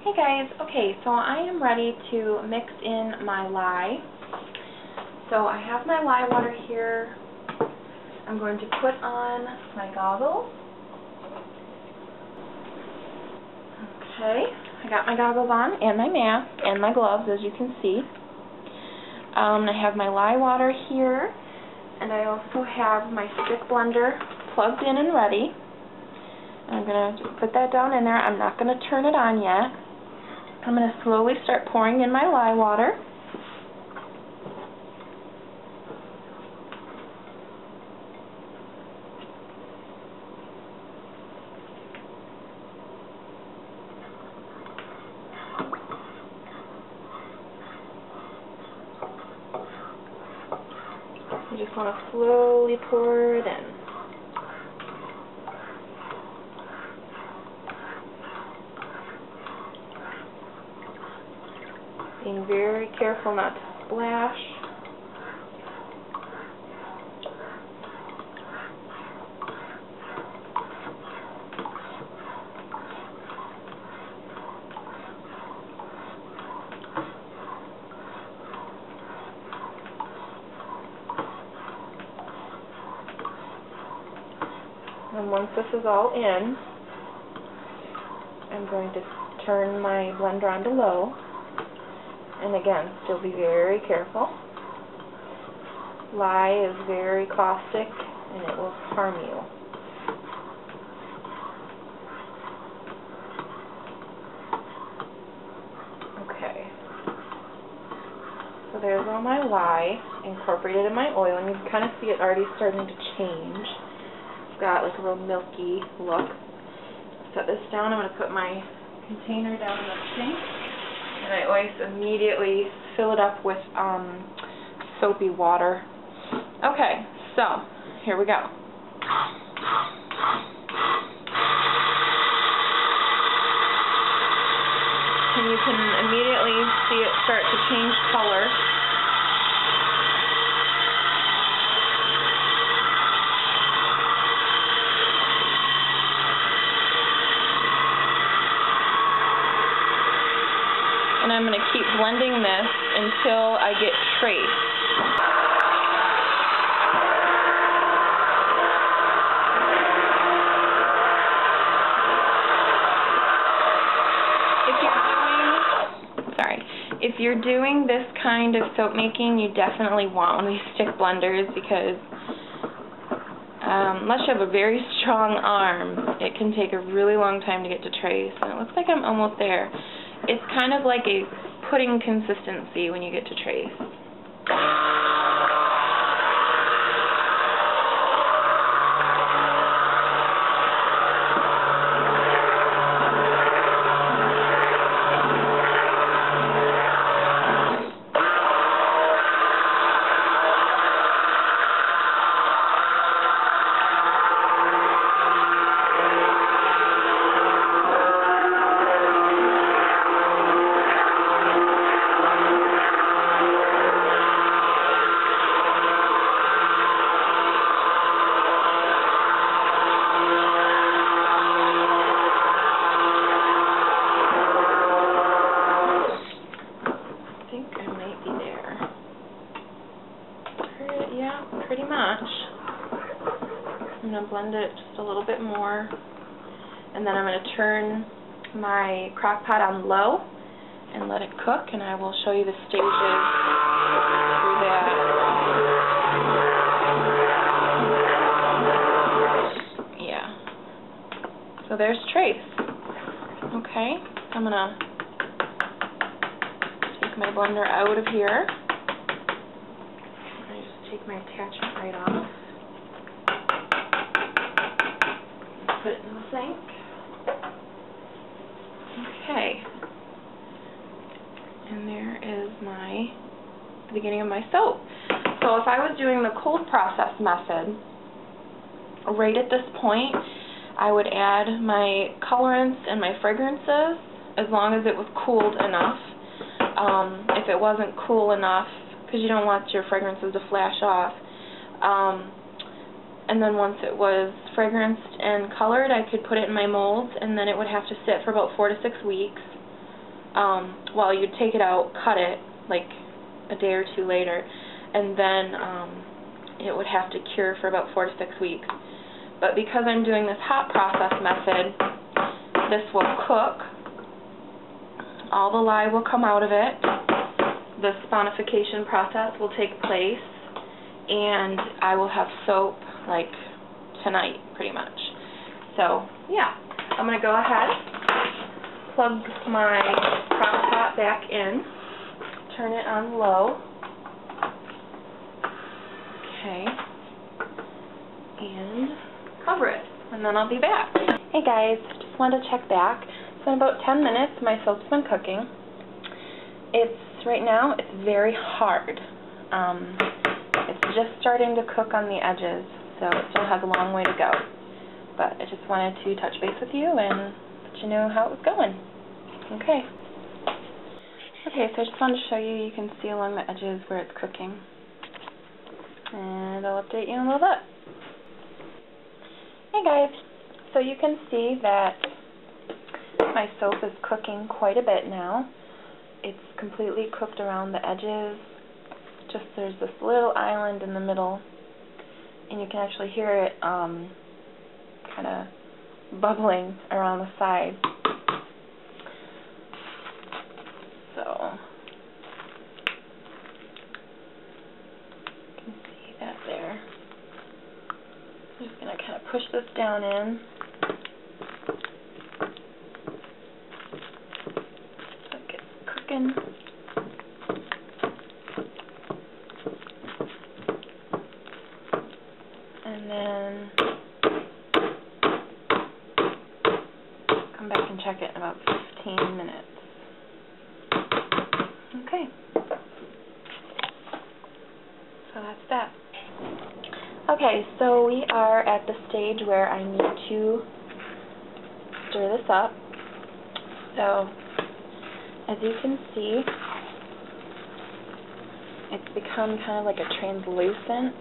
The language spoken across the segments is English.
Hey guys, okay, so I am ready to mix in my lye. So I have my lye water here. I'm going to put on my goggles. Okay, I got my goggles on and my mask and my gloves, as you can see. I have my lye water here, and I also have my stick blender plugged in and ready. I'm going to just put that down in there. I'm not going to turn it on yet. I'm going to slowly start pouring in my lye water. You just want to slowly pour it in. Being very careful not to splash. And once this is all in, I'm going to turn my blender on to low. And again, still be very careful. Lye is very caustic and it will harm you. Okay. So there's all my lye incorporated in my oil, and you can kind of see it already starting to change. It's got like a real milky look. Set this down. I'm going to put my container down in the sink. And I always immediately fill it up with soapy water. Okay, so here we go. And you can immediately see it start to change color. And I'm going to keep blending this until I get trace. If you're doing this kind of soap making, you definitely want one of these stick blenders, because unless you have a very strong arm, it can take a really long time to get to trace. And it looks like I'm almost there. It's kind of like a pudding consistency when you get to trace. Yeah, pretty much. I'm going to blend it just a little bit more, and then I'm going to turn my crock pot on low and let it cook, and I will show you the stages through that. Yeah. So there's trace. Okay, I'm going to take my blender out of here. Take my attachment right off. Put it in the sink. Okay. And there is the beginning of my soap. So if I was doing the cold process method, right at this point, I would add my colorants and my fragrances as long as it was cooled enough. If it wasn't cool enough, because you don't want your fragrances to flash off. And then once it was fragranced and colored, I could put it in my molds, and then it would have to sit for about 4 to 6 weeks. well, you'd take it out, cut it, like a day or two later, and then it would have to cure for about 4 to 6 weeks. But because I'm doing this hot process method, this will cook. All the lye will come out of it. The sponification process will take place, and I will have soap like tonight, pretty much. So, yeah, I'm going to go ahead, plug my crock pot back in, turn it on low. Okay, and cover it, and then I'll be back. Hey guys, just wanted to check back. So in about 10 minutes, my soap's been cooking. Right now, it's very hard. It's just starting to cook on the edges, so it still has a long way to go. But I just wanted to touch base with you and let you know how it was going. Okay. Okay, so I just wanted to show you, you can see along the edges where it's cooking. And I'll update you in a little bit. Hey guys, so you can see that my soap is cooking quite a bit now. It's completely cooked around the edges. Just there's this little island in the middle, and you can actually hear it kind of bubbling around the side. So you can see that there. I'm just going to kind of push this down in. And then come back and check it in about 15 minutes. Okay. So that's that. Okay, so we are at the stage where I need to stir this up. So, as you can see, it's become kind of like a translucent.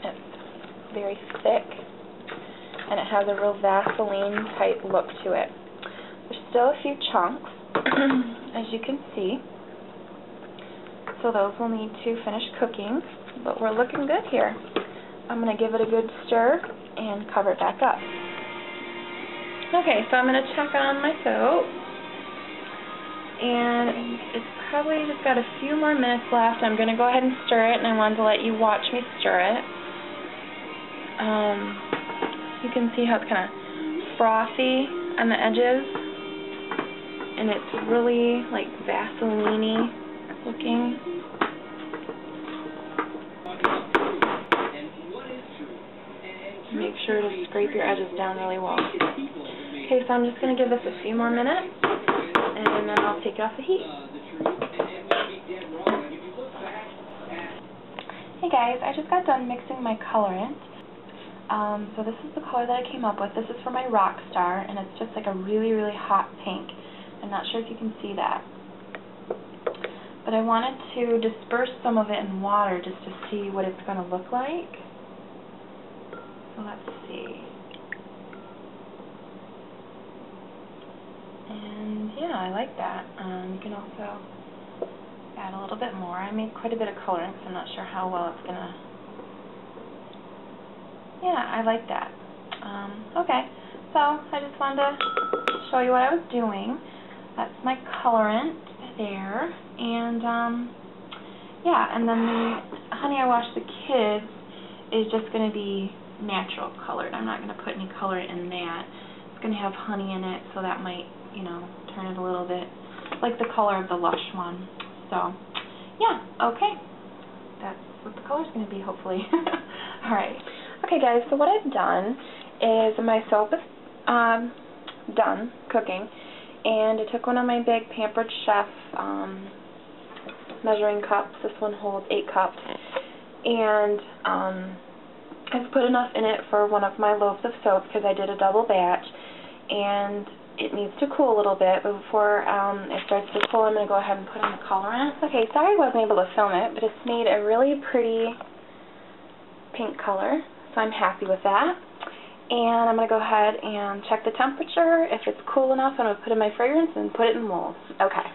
It's very thick, and it has a real Vaseline type look to it. There's still a few chunks, as you can see, so those will need to finish cooking, but we're looking good here. I'm going to give it a good stir and cover it back up. Okay, so I'm going to check on my soap, and it's probably just got a few more minutes left. I'm going to go ahead and stir it, and I wanted to let you watch me stir it. You can see how it's kind of frothy on the edges, and it's really like Vaseline-y looking. Make sure to scrape your edges down really well. Okay, so I'm just going to give this a few more minutes, and then I'll take it off the heat. Hey guys, I just got done mixing my colorant. So this is the color that I came up with. This is for my Rockstar, and it's just like a really, really hot pink. I'm not sure if you can see that. But I wanted to disperse some of it in water just to see what it's going to look like. So let's see. And yeah, I like that. You can also add a little bit more. I made quite a bit of colorant, so I'm not sure how well it's going to... Yeah, I like that. Okay, so I just wanted to show you what I was doing. That's my colorant there. And yeah, and then the Honey I Wash the Kids is just going to be natural colored. I'm not going to put any color in that. It's going to have honey in it, so that might, you know, turn it a little bit like the color of the Lush one. So, yeah, okay. That's what the color's going to be, hopefully. Alright. Okay, guys, so what I've done is my soap is done cooking, and I took one of my big Pampered Chef measuring cups. This one holds 8 cups. And I've put enough in it for one of my loaves of soap because I did a double batch, and it needs to cool a little bit. But before it starts to cool, I'm going to go ahead and put in the colorant. Okay, sorry I wasn't able to film it, but it's made a really pretty pink color, so I'm happy with that. And I'm going to go ahead and check the temperature. If it's cool enough, I'm going to put in my fragrance and put it in molds. Okay.